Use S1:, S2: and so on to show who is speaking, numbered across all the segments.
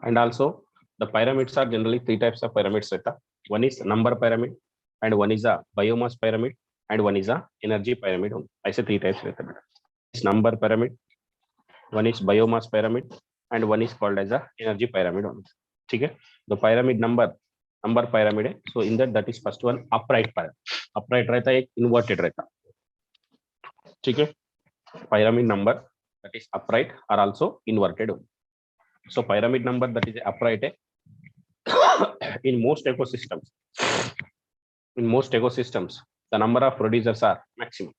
S1: And also the pyramids are generally three types of pyramids रहता. One is number pyramid, and one is a biomass pyramid, and one is a energy pyramid. ऐसे three types रहते हैं. It's number pyramid, one is biomass pyramid, and one is called as a energy pyramid. ठीक है. The pyramid number pyramid है. So in that is first one upright pyramid. Upright रहता है, एक inverted रहता. ठीक है. Pyramid number that is upright are also inverted. So pyramid number that is upright in most ecosystems. In most ecosystems, the number of producers are maximum.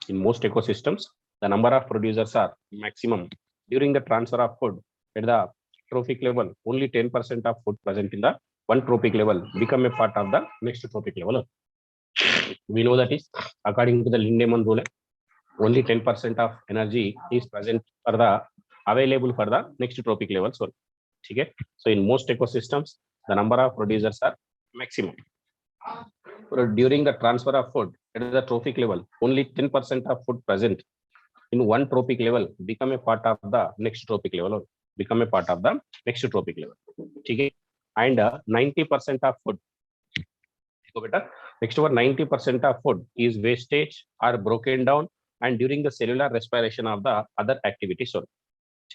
S1: In most ecosystems, the number of producers are maximum. During the transfer of food at the trophic level, only 10% of food present in the one trophic level become a part of the next trophic level. We know that is according to the Lindemann rule, only 10% of energy is present for the available for the next trophic level. So, okay. So in most ecosystems, the number of producers are maximum. During the transfer of food at the trophic level, only 10% of food present in one trophic level become a part of the next trophic level. Become a part of the next trophic level. Okay. And 90% of food. Next one, 90% of food is wastage or broken down and during the cellular respiration of the other activities. So,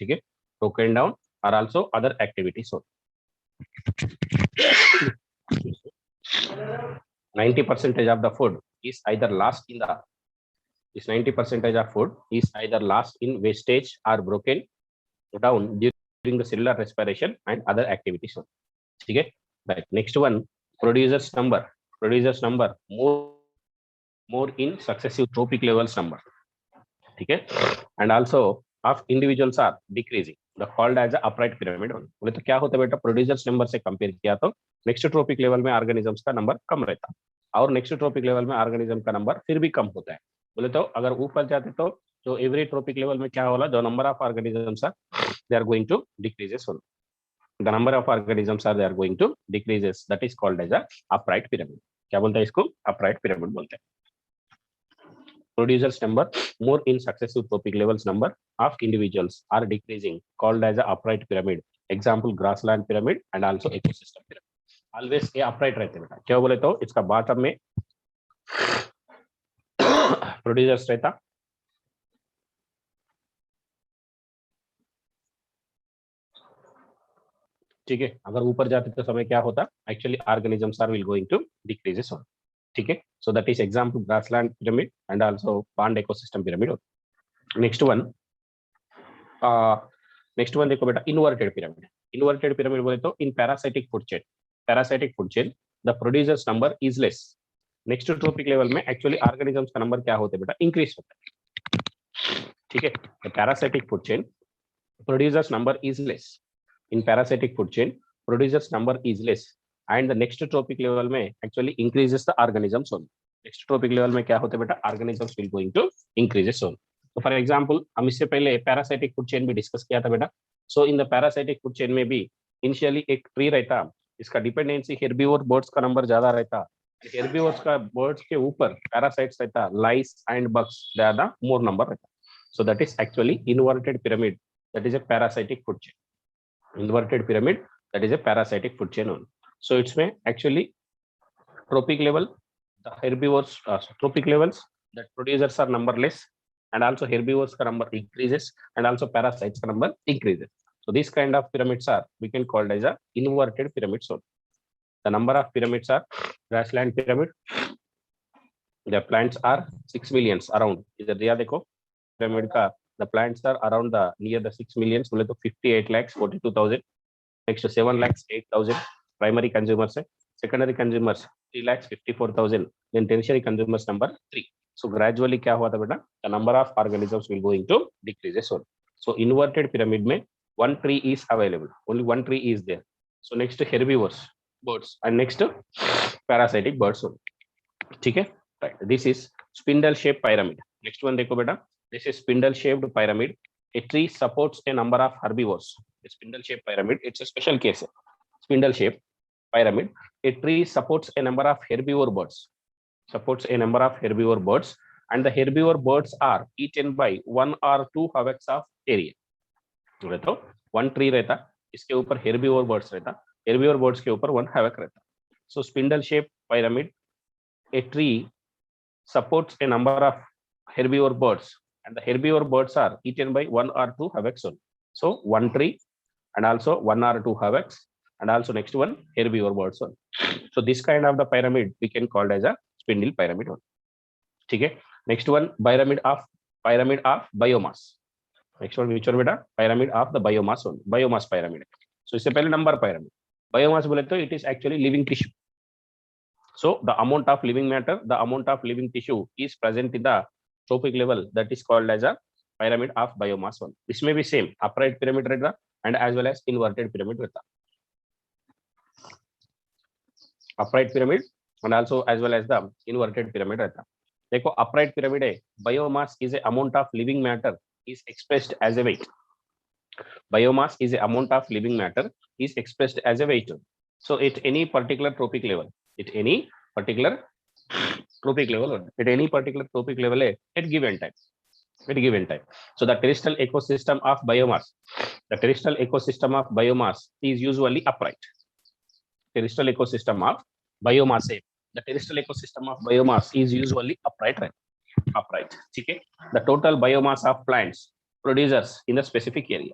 S1: okay, broken down are also other activities. So, 90% of the food is either lost in the 90% of food is either lost in wastage or broken down during the cellular respiration and other activities. So, okay, right. Next one, producers number more in successive trophic levels number. Okay, and also of individuals are decreasing, the called as a upright pyramid. बोले तो क्या होता है बेटा, producers number से compare किया तो next trophic level में ऑर्गेनिजम्स का नंबर कम रहता और नेक्स्ट ट्रोपिक लेवल में ऑर्गेनिज्म का नंबर फिर भी कम होता है. बोले तो अगर ऊपर जाते तो जो एवरी ट्रोपिक लेवल में क्या होला, जो number of organisms are they are going to decreases. The number of organisms are they are going to decreases. That is called as a upright pyramid. क्या बोलता है इसको? Upright pyramid बोलते हैं. Producers number more in successive trophic levels number of individuals are decreasing, called as a upright pyramid. Example grassland pyramid and also ecosystem pyramid. Always ये upright रहते हैं. क्या बोले तो इसका bottom में producers रहता, ठीक है. अगर ऊपर जाते तो समय क्या होता, actually organisms are will going to decreases. ठीक है. So that is example grassland pyramid and also pond ecosystem pyramid. Next one देखो बेटा, इन्वर्टेड पिरामिड. इन्वर्टेड पिरामिड बोले तो in parasitic food chain the producers number is less. Next trophic level में actually organisms का number क्या होता है बेटा, इंक्रीज होता है. ठीक है. The parasitic food chain producers number is less. In parasitic food chain, producers number is less, and the next trophic level में actually increases the organisms only. Next trophic level में क्या होता है बेटा, organisms will going to increases only. So for example, हम इससे पहले parasitic food chain भी डिस्कस किया था बेटा. So in the parasitic food chain में भी initially एक ट्री रहता, इसका डिपेंडेंसी herbivore birds का नंबर ज्यादा रहता. herbivores का birds के ऊपर parasites रहता, lice and bugs ज्यादा more number रहता. So that is actually inverted pyramid. That is a parasitic food chain. Inverted pyramid, that is a parasitic food chain only. So it's may actually trophic level, the herbivores trophic levels that producers are numberless, and also herbivores ka number increases, and also parasites ka number increases. So these kind of pyramids are we can call as a inverted pyramid. So the number of pyramids are grassland pyramid, the plants are 6 millions around. इधर दिया देखो pyramid का, the plants are around the near the 6 millions. बोले तो 58 lakhs 42,000. Next 7 lakhs 8,000 primary consumers है. Secondary consumers 3 lakhs 54,000. Then tertiary consumers number 3. So gradually क्या हुआ था बेटा, the number of organisms will going to decreases. So inverted pyramid में one tree is available, only one tree is there. So next herbivores birds and next parasitic birds. ठीक है. Right. This is spindle shaped pyramid. Next one देखो बेटा, this is spindle shaped pyramid. A tree supports a number of herbivores. A spindle shaped pyramid, it's a special case. Spindle shaped pyramid. A tree supports a number of herbivore birds. And the herbivore birds are eaten by 1 or 2 hawks of area. तो one tree रहता, इसके ऊपर हेर्बिवोर birds रहता, हेर्बिवोर birds के ऊपर वन हैवक रहता. So spindle shape pyramid, a tree supports a number of herbivore birds, and the herbivore birds are eaten by one or two havocs only. So one tree and also one or two havocs, and also next one herbivore birds only. So this kind of the pyramid we can call as a spindle pyramid only. ठीक है. Next one, pyramid of biomass. Next one, which one बेटा? Pyramid of the biomass only. Biomass pyramid. So इससे पहले number pyramid. Biomass बोले तो it is actually living tissue. So the amount of living matter, the amount of living tissue is present in the trophic level, that is called as a pyramid of biomass one. This may be same upright pyramid रहता and as well as inverted pyramid रहता. Upright pyramid and also as well as the inverted pyramid रहता. देखो upright pyramid है, biomass is a amount of living matter is expressed as a weight. Biomass is a amount of living matter is expressed as a weight. So at any particular trophic level, at any particular trophic level at given time. So the terrestrial ecosystem of biomass, is usually upright. Terrestrial ecosystem of biomass, the terrestrial ecosystem of biomass is usually upright, right? Upright. Okay. The total biomass of plants producers in a specific area.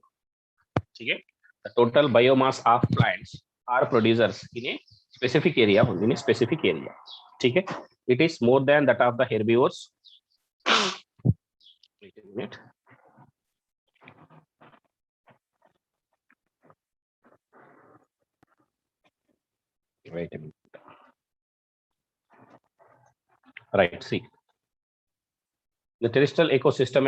S1: Okay. The total biomass of plants are producers in a specific area. ठीक है. It is more than that of the herbivores. Wait a minute. Right. See, the terrestrial ecosystem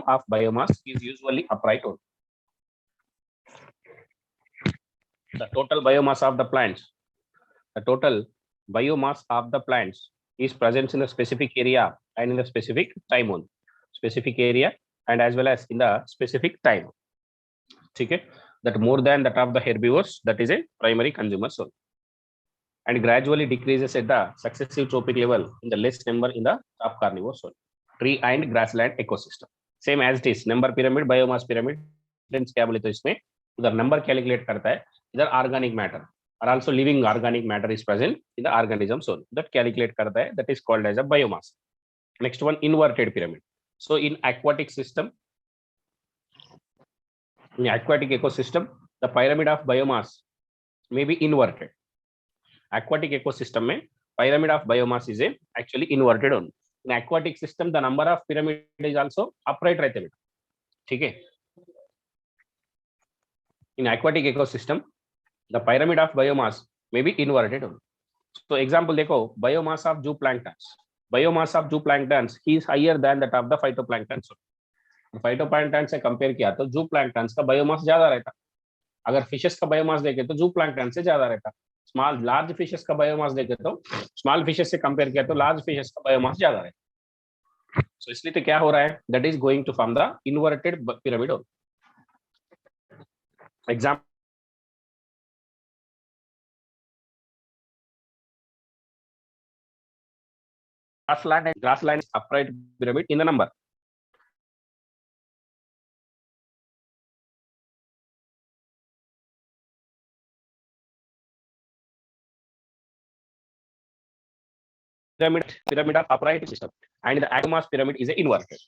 S1: of biomass is usually upright only. The total biomass of the plants, is present in a specific area and in a specific time only. Specific area and as well as in the specific time. Okay. That more than that of the herbivores, that is a primary consumer soul. And gradually decreases at the successive trophic level in the less number in the top carnivore soul. Tree and grassland ecosystem. Same as it is. Number pyramid, biomass pyramid. क्या बोले तो इसमें उधर number calculate करता है, इधर organic matter और also living organic matter is present in the organism soil, that calculate करता है, that is called as a biomass. Next one, inverted pyramid. So in aquatic system, in aquatic ecosystem, the pyramid of biomass may be inverted. Aquatic ecosystem में pyramid of biomass is actually inverted only. In aquatic system, the number of pyramid is also upright रहते हैं. ठीक है. In aquatic ecosystem, the pyramid of biomass may be inverted only. So example देखो, biomass of zooplanktons is higher than that of the phytoplanktons. Phytoplankton से compare किया तो जूप्लैंक्टन का biomass ज्यादा रहता. अगर फिशेस का बायोमास देखे तो जूप्लैंक्टन से ज्यादा रहता. लार्ज फिशेस का बायोमास देखे तो स्मॉल फिशेस से कंपेयर किया तो लार्ज फिशेस का बायोमास ज्यादा रहता. सो इसलिए तो क्या हो रहा है, that is going to form the inverted pyramid. Example grassland upright pyramid in the number. Pyramid of upright system, and the biomass pyramid is inverted.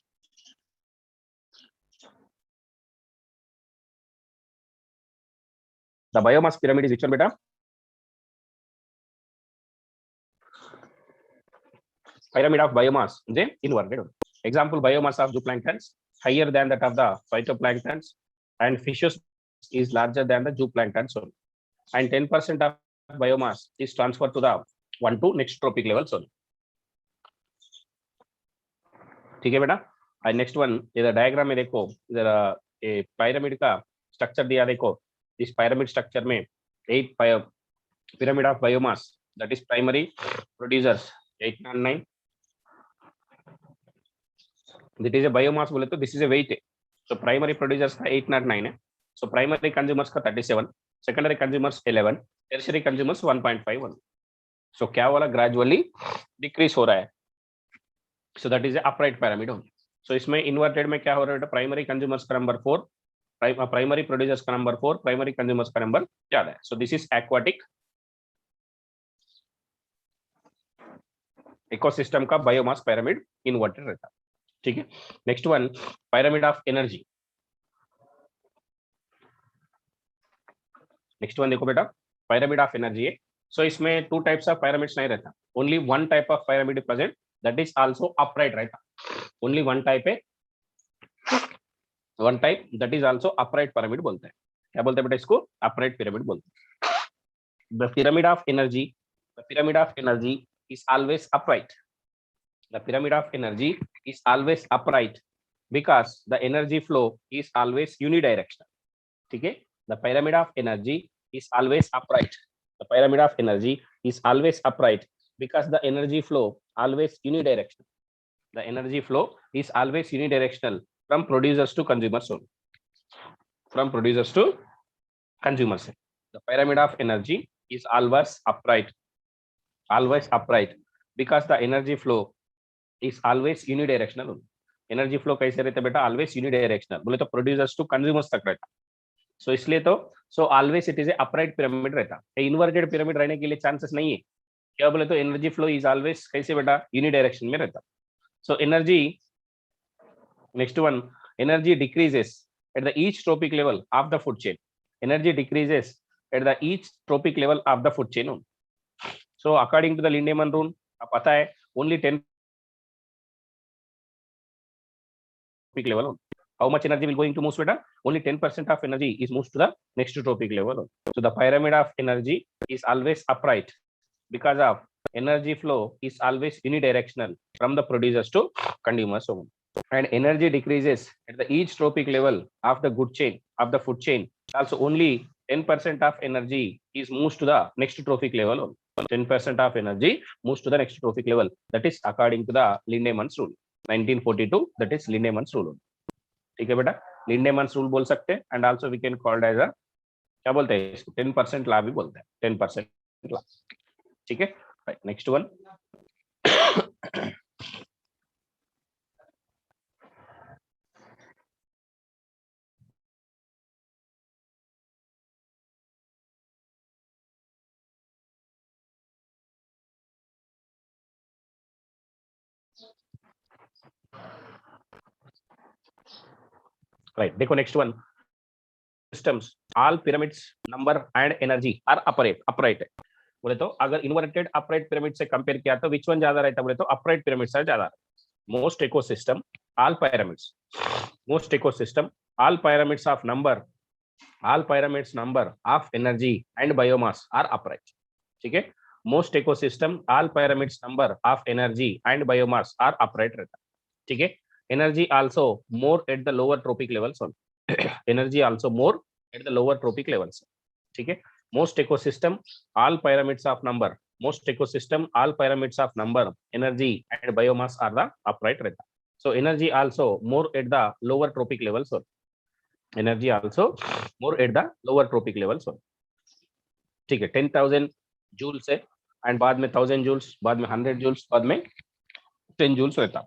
S1: The biomass pyramid is which one, beta? Pyramid of biomass is inverted. Example, biomass of zooplanktons higher than that of the phytoplanktons, and fishes is larger than the zooplankton, and 10% of biomass is transferred to the 1 to next trophic level. ठीक है बेटा. And next one, इधर diagram में देखो, इधर pyramid का structure दिया. देखो इस पिरामिड स्ट्रक्चर में 8 pyramid of biomass, that is primary producers 809. That is a biomass बोले तो दिस इज ए वेट है. सो प्राइमरी प्रोड्यूसर्स का 809 है. सो प्राइमरी कंज्यूमर्स का 37, सेकेंडरी कंज्यूमर्स 11, टर्शियरी कंज्यूमर्स 1.51. सो क्या वाला ग्रेजुअली डिक्रीज हो रहा है. So that is a upright pyramid only. So इसमें inverted में क्या हो रहा है, प्राइमरी कंज्यूमर्स का नंबर 4, प्राइमरी प्रोड्यूसर्स का नंबर 4, प्राइमरी कंज्यूमर्स का नंबर ज्यादा है. So this is aquatic ecosystem का बायोमास पिरामिड इन्वर्टेड रहता है. ठीक है. Next one, pyramid of energy. Next one देखो बेटा, पिरामिड ऑफ एनर्जी है. सो इसमें टू टाइप्स ऑफ पिरामिड्स नहीं रहता, only one type of pyramid present, that is also upright रहता. ओनली वन टाइप है, one type, that is also upright pyramid बोलते हैं. क्या बोलते हैं बेटा इसको? अपराइट पिरामिड बोलते हैं. The pyramid of energy, the pyramid of energy is always upright. The pyramid of energy is always upright because the energy flow is always unidirectional. ठीक है. The pyramid of energy is always upright. The pyramid of energy is always upright because the energy flow always unidirectional. The energy flow is always unidirectional from producers to consumers only. From producers to consumers. The pyramid of energy is always upright because the energy flow is always unidirectional. Energy flow कैसे रहता है बेटा? Always unidirectional. बोले तो producers to consumers तक रहता. सो इसलिए तो always it is a upright pyramid रहता. इन्वर्टेड पिरामिड रहने के लिए चांसेस नहीं है. क्या बोले तो एनर्जी फ्लो इज ऑलवेज कैसे बेटा? यूनिडायरेक्शन में रहता. So energy, next one, energy decreases at the each trophic level of the food chain. Energy decreases at the each trophic level of the food chain. So according to the Lindemann rule, आप पता है only 10 tropic level. How much energy will going to move beta? Only 10% of energy is moved to the next tropic level. So the pyramid of energy is always upright because of energy flow is always unidirectional from the producers to consumers. And energy decreases at the each tropic level of the good chain, of the food chain. Also only 10% of energy is moved to the next trophic level. 10% of energy moves to the next trophic level. That is according to the Lindemann's rule. 1942, that is Lindemann's rule. ठीक है बेटा, Lindemann's rule बोल सकते हैं. And also we can call it as a, क्या बोलते हैं इसको? 10% लॉ भी बोलते हैं. 10% लॉ. ठीक है. Right, next one. राइट. देखो next one, systems, all pyramids number and energy are upright है. बोले तो अगर इन्वर्टेड अपराइट पिरामिड से कंपेयर किया तो विच वन ज्यादा रहता है? बोले तो अपराइट पिरामिड से ज्यादा. Most ecosystem, all pyramids, most ecosystem, all pyramids of number, all pyramids number of energy and biomass are upright. ठीक है. Most ecosystem, all pyramids number of energy and biomass are upright रहता. ठीक है. Energy also more at the lower trophic levels. Energy also more at the lower trophic levels. ठीक है. Most ecosystem, all pyramids of number, most ecosystem, all pyramids of number, energy and biomass are the upright रहता. So energy also more at the lower trophic levels. Energy also more at the lower trophic levels. ठीक है. 10,000 joules है and बाद में 1000 joules, बाद में 100 joules, बाद में 10 joules रहता.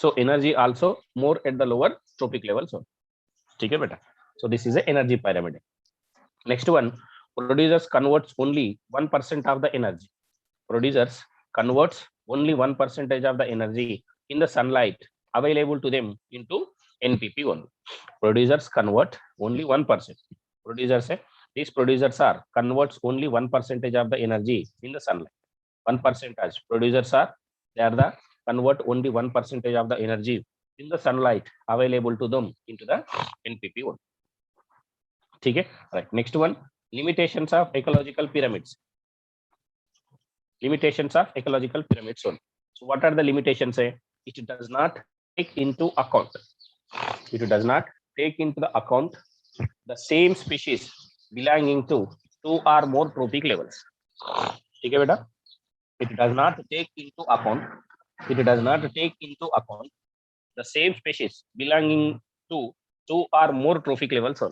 S1: So energy also more at the lower trophic level. So ठीक है बेटा. So this is a energy pyramid. Next one, producers converts only 1% of the energy. Producers converts only 1% of the energy in the sunlight available to them into NPP only. Producers convert only 1%. Producers say these producers are converts only 1% of the energy in the sunlight. 1% as producers are, they are the convert only 1% of the energy in the sunlight available to them into the NPP one. ठीक है. Right. Next one, limitations of ecological pyramids. Limitations of ecological pyramids one. So what are the limitations? It does not take into account. It does not take into the account the same species belonging to 2 or more trophic levels. ठीक है बेटा. It does not take into account. It does not take into account the same species belonging to 2 or more trophic levels.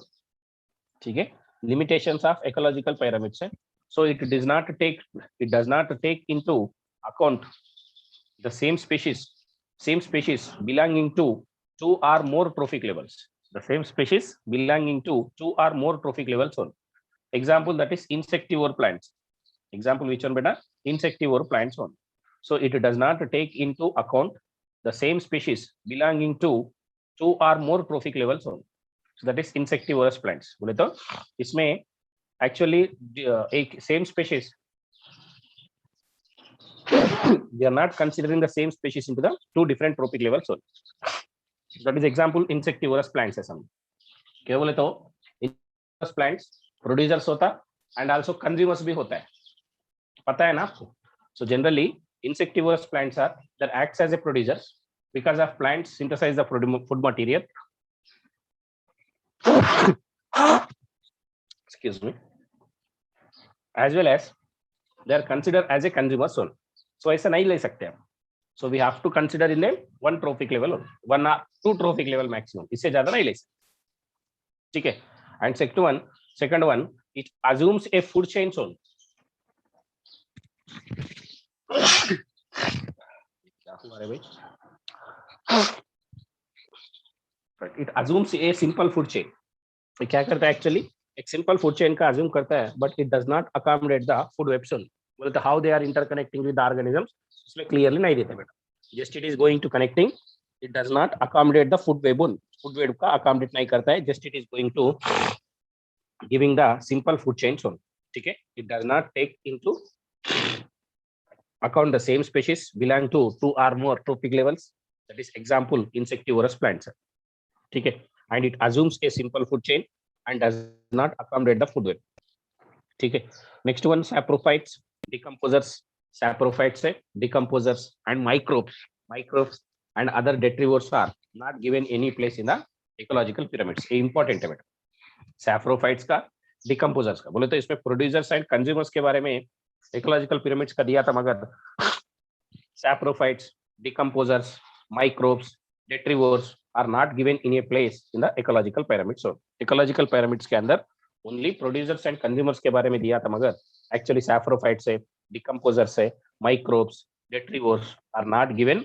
S1: ठीक है. Limitations of ecological pyramids. So it does not take into account the same species belonging to 2 or more trophic levels. the same species belonging to two or more trophic levels only. Example, that is insectivore plants. Example, which one beta? Insectivore plants only. So it does not take into account the same species belonging to two or more trophic levels only. So that is insectivorous plants. बोले तो इसमें actually एक same species they are not considering the same species into the two different trophic levels only. That is example insectivorous plants है सब. क्या बोले तो insectivorous plants producers होता and also consumers भी होता है. पता है ना आपको? So generally insectivorous plants are that acts as a producers because of plants synthesize the food material. Excuse me. As well as they are considered as a consumer soul. So ऐसा नहीं ले सकते हम. So we have to consider in them one trophic level, one or two trophic level maximum. इससे ज्यादा नहीं ले सकते. ठीक है. And second one, it assumes a food chain zone. It assumes a simple food chain. क्या करता है actually? एक simple food chain का assume करता है, but it does not accommodate the food web zone. बोले तो how they are interconnecting with the organisms, इसमें clearly नहीं देते बेटा. Just it is going to connecting, it does not accommodate the food web one. Food web का accommodate नहीं करता है. Just it is going to giving the simple food chain zone. ठीक है? It does not take into account the same species belong to two or more trophic levels. That is example insectivorous plants. ठीक है? And it assumes a simple food chain and does not accommodate the food web. ठीक है? Next one, saprophytes, decomposers. Saprophytes है decomposers and microbes and other detritivores are not given any place in the ecological pyramids. ये important है बेटा. Saprophytes का decomposers का बोले तो इसमें producers and consumers के बारे में ecological pyramids का दिया था, मगर saprophytes, decomposers, microbes, detrivores are not given in a place in the ecological pyramids. So ecological pyramids के अंदर only producers and consumers के बारे में दिया था, मगर actually saprophytes है, decomposers है, microbes, detrivores are not given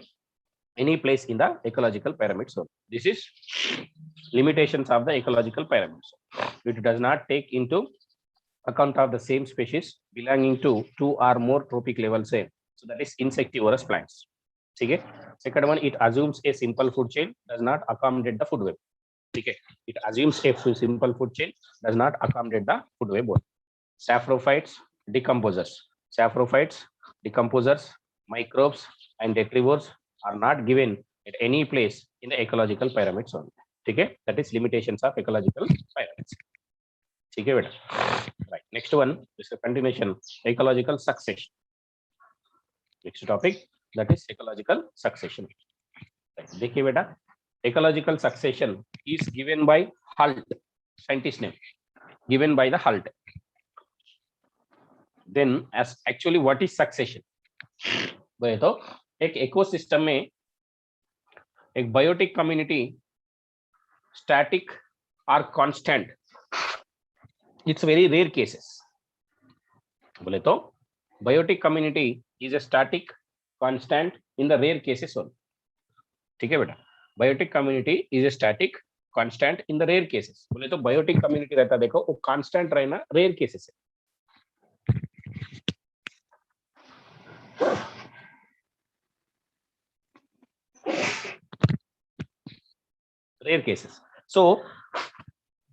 S1: any place in the ecological pyramid. So this is limitations of the ecological pyramids. It does not take into account of the same species belonging to two or more trophic levels. So that is insectivorous plants. Okay. Second one, it assumes a simple food chain, does not accommodate the food web. Okay. It assumes a simple food chain, does not accommodate the food web. Saprophytes, decomposers. Saprophytes, decomposers, microbes, and detrivores are not given at any place in the ecological pyramids only. Okay. That is limitations of ecological pyramids. Okay, right. Next one is a continuation, ecological succession. Next topic, that is ecological succession. देखिए बेटा, ecological succession is given by Hult, scientist name, given by the Hult. Then as actually what is succession? बोले तो एक ecosystem में एक biotic community static or constant. It's very rare cases. बोले तो biotic community is a static constant in the rare cases only. ठीक है बेटा, biotic community is a static constant in the rare cases. बोले तो biotic community रहता देखो वो constant रहना rare cases है. Rare cases. So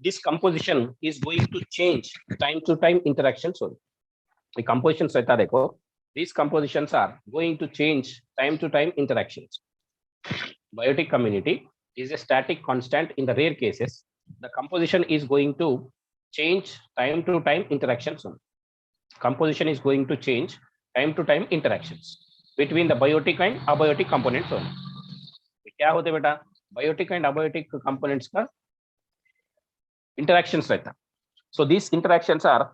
S1: this composition is going to change time to time interactions only. The compositions रहता देखो, these compositions are going to change time to time interactions. Biotic community is a static constant in the rare cases. The composition is going to change time to time interactions only. Composition is going to change time to time interactions between the biotic and abiotic components only. क्या होते बेटा, biotic and abiotic components का interactions रहता. So these interactions are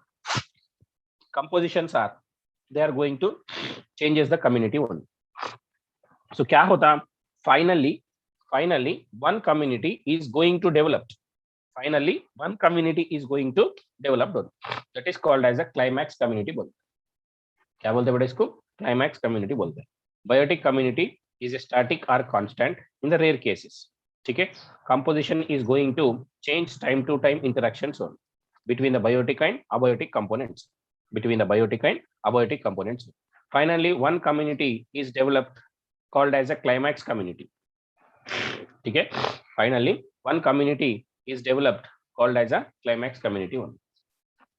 S1: compositions are they are going to changes the community only. So क्या होता, finally one community is going to develop. Finally one community is going to develop. That is called as a climax community बोलते. क्या बोलते बेटा इसको? Climax community बोलते. Biotic community is a static or constant in the rare cases. ठीक है. Composition is going to change time to time interactions on between the biotic and abiotic components. Between the biotic and abiotic components. Finally, one community is developed called as a climax community. ठीक है. Finally, one community is developed called as a climax community one.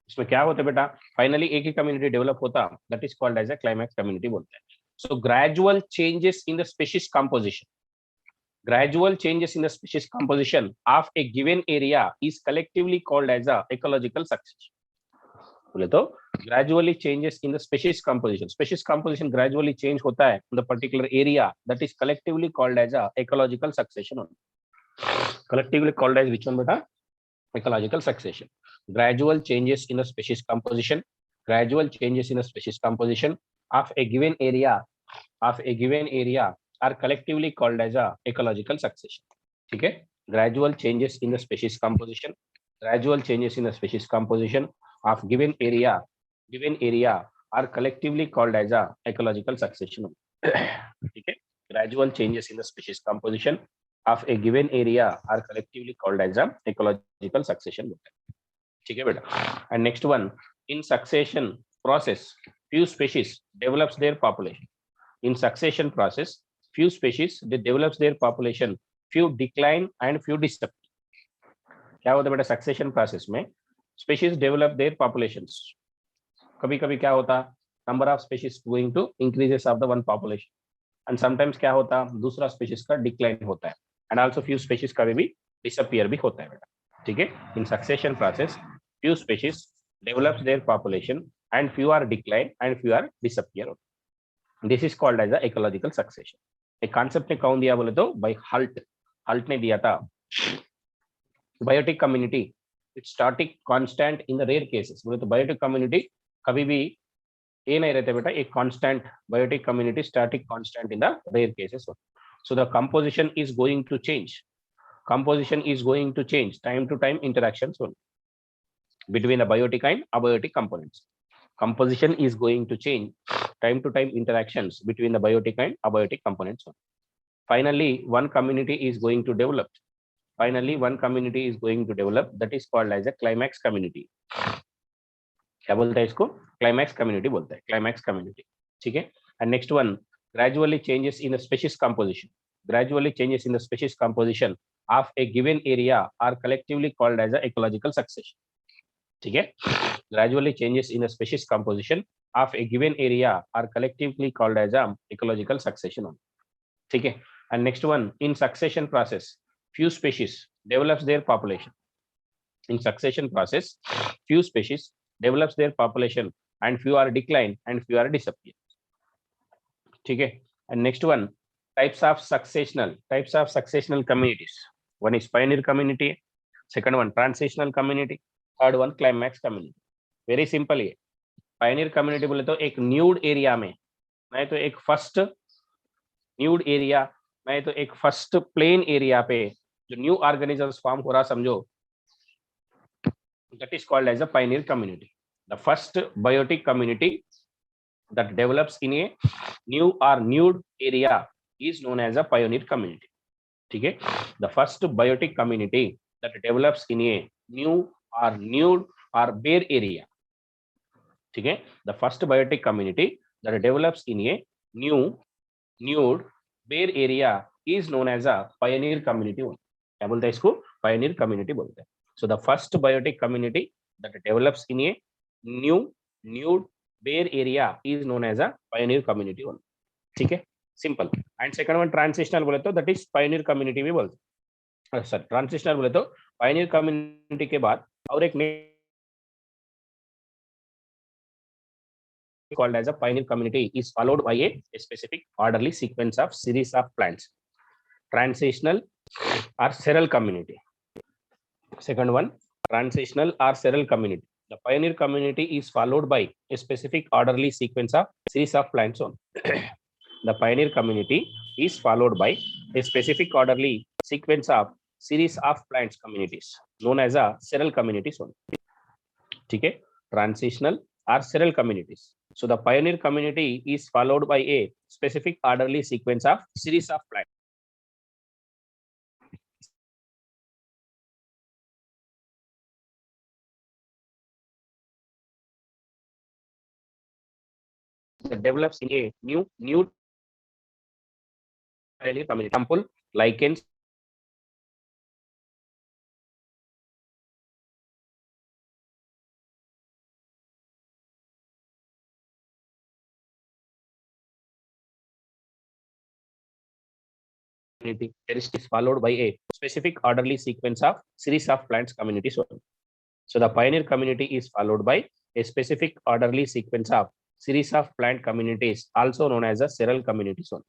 S1: इसमें क्या होता है बेटा, finally एक ही community develop होता, that is called as a climax community बोलते हैं. So gradual changes in the species composition, gradual changes in the species composition of a given area is collectively called as a ecological succession. बोले तो gradually changes in the species composition gradually change होता है in the particular area, that is collectively called as a ecological succession. Collectively called as which one beta? Ecological succession. Gradual changes in the species composition, gradual changes in the species composition of a given area are collectively called as a ecological succession. ठीक है. Gradual changes in the species composition, gradual changes in the species composition of given area are collectively called as a ecological succession. ठीक है. Gradual changes in the species composition of a given area are collectively called as a ecological succession. ठीक है बेटा. And next one, in succession process, few species develops their population. In succession process, few species they develops their population, few decline and few disappear. क्या होता है बेटा succession process में, species develop their populations. कभी कभी क्या होता, number of species going to increases of the one population, and sometimes क्या होता, दूसरा स्पीशीज का डिक्लाइन होता है, एंड आल्सो फ्यू स्पीशीज का भी डिसअपियर भी होता है बेटा. ठीक है. इन succession process few species develops their population and few are decline and few are disappear. This is called as a ecological succession. एक कॉन्सेप्ट ने कौन दिया बोले तो बाय हल्ट ने दिया था. Biotic community it's static constant in the rare cases. बोले तो बायोटिक कम्युनिटी कभी भी ये नहीं रहते बेटा, एक constant biotic community static constant in the rare cases. So the composition is going to change time to time interactions between the biotic and abiotic components. Composition is going to change time to time interactions between the biotic and abiotic components. Finally, one community is going to develop. That is called as a climax community. क्या बोलता है इसको? Climax community बोलता है. Climax community. ठीक है. And next one, gradually changes in the species composition. Gradually changes in the species composition of a given area are collectively called as a ecological succession. ठीक है. Gradually changes in the species composition of a given area are collectively called as a ecological succession. ठीक है. And next one, in succession process, few species develops their population. In succession process, few species develops their population and few are decline and few are disappear. ठीक है. And next one, types of successional communities. One is pioneer community, second one transitional community, third one climax community. Very simple. ये Pioneer community बोले तो एक nude area में, नहीं तो एक फर्स्ट न्यूड एरिया, नहीं तो एक फर्स्ट प्लेन एरिया पे जो न्यू ऑर्गेनिजम्स फॉर्म हो रहा समझो, that is called as a pioneer community. The first biotic community that develops in a new or nude area is known as a pioneer community. ठीक है. The first biotic community that develops in a new or nude or bare area. ठीक है. The first biotic community that develops in a new nude bare area is known as a pioneer community. क्या बोलते हैं इसको? Pioneer community बोलते हैं. So the first biotic community that develops in a new nude bare area is known as a pioneer community. ठीक है. Simple. And second one transitional बोले तो that is pioneer community भी बोलते हैं. सर ट्रांजिशनल बोले तो पायनियर कम्युनिटी के बाद और एक called as a pioneer community is followed by a specific orderly sequence of series of plants. Transitional or seral community. Second one, transitional or seral community. The pioneer community is followed by a specific orderly sequence of series of plants. The pioneer community is followed by a specific orderly sequence of series of plants communities known as a seral communities. ठीक है. Transitional or seral communities. So the pioneer community is followed by a specific orderly sequence of series of plants. that develops in a new community. Example, lichens, community is followed by a specific orderly sequence of series of plants communities only. So the pioneer community is followed by a specific orderly sequence of series of plant communities, also known as a seral communities only.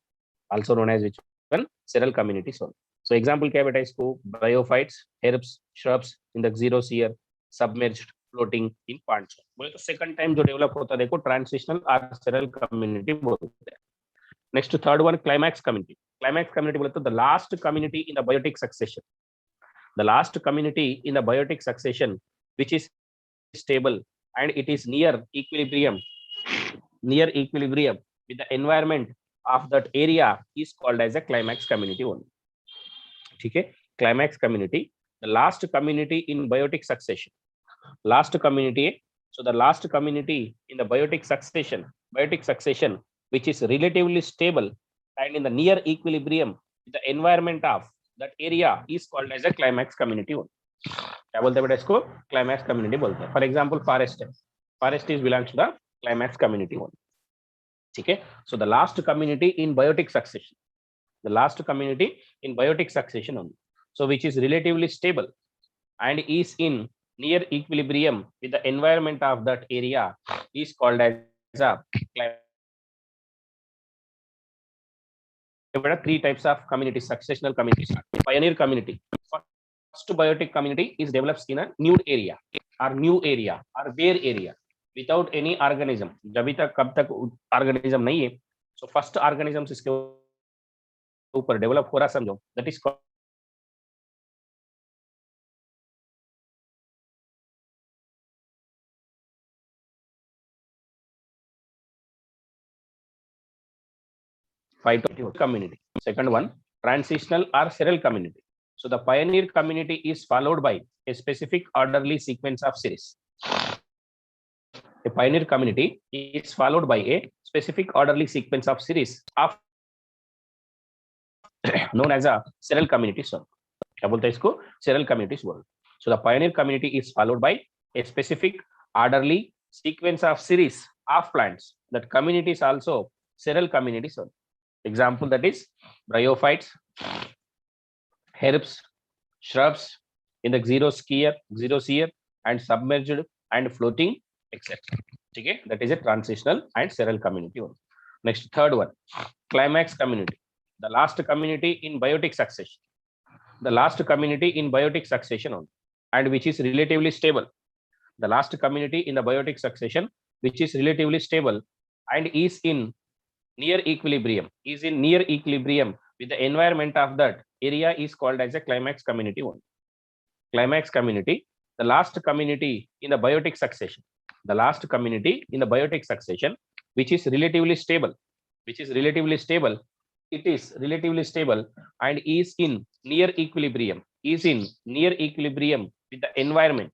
S1: Also known as which one? Seral communities only. So example क्या बेटा इसको? Bryophytes, herbs, shrubs in the xerosphere, submerged, floating in plants. बोले तो second time जो develop होता है देखो transitional or seral community बोलते हैं. Next third one, climax community. Climax community बोले तो the last community in the biotic succession. The last community in the biotic succession which is stable and it is near equilibrium with the environment of that area is called as a climax community only. ठीक है, climax community, the last community in biotic succession. Last community, so the last community in the biotic succession which is relatively stable and in the near equilibrium with the environment of that area is called as a climax community only. क्या बोलते हैं बेटा इसको? Climax community बोलते हैं. For example, forest is belongs to the climax community only. ठीक है, so the last community in biotic succession, the last community in biotic succession only, so which is relatively stable and is in near equilibrium with the environment of that area is called as a three types of communities, successional communities. Pioneer community, first biotic community is develops in a new area or bare area without any organism. जब तक कब तक organism नहीं है, so first organisms इसके ऊपर develop हो रहा समझो, that is called phyto community. Second one, transitional or seral community. So the pioneer community is followed by a specific orderly sequence of series. A pioneer community is followed by a specific orderly sequence of series of known as a seral communities. क्या बोलते हैं इसको? Seral communities बोलते. So the pioneer community is followed by a specific orderly sequence of series of plants. That community is also seral communities. Example, that is bryophytes, herbs, shrubs in the xerosphere and submerged and floating, etc. Okay, that is a transitional and seral community. Next, third one, climax community, the last community in biotic succession. The last community in biotic succession only, and which is relatively stable. The last community in the biotic succession which is relatively stable and is in near equilibrium with the environment of that area is called as a climax community only. Climax community, the last community in the biotic succession. The last community in the biotic succession which is relatively stable. It is relatively stable and is in near equilibrium with the environment.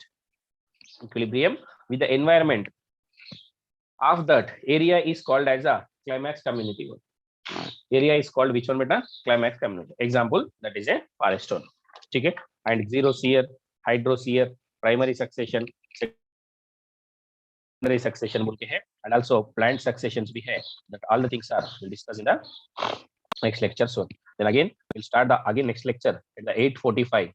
S1: Of that area is called as a climax community. Area is called which one beta? Climax community. Example, that is a forest stone. Okay, and xerosphere, hydrosphere, primary succession, secondary succession बोल के है, and also plant successions भी है. That all the things are we'll discuss in the next lecture soon. Then again we'll start the next lecture at the 8:45.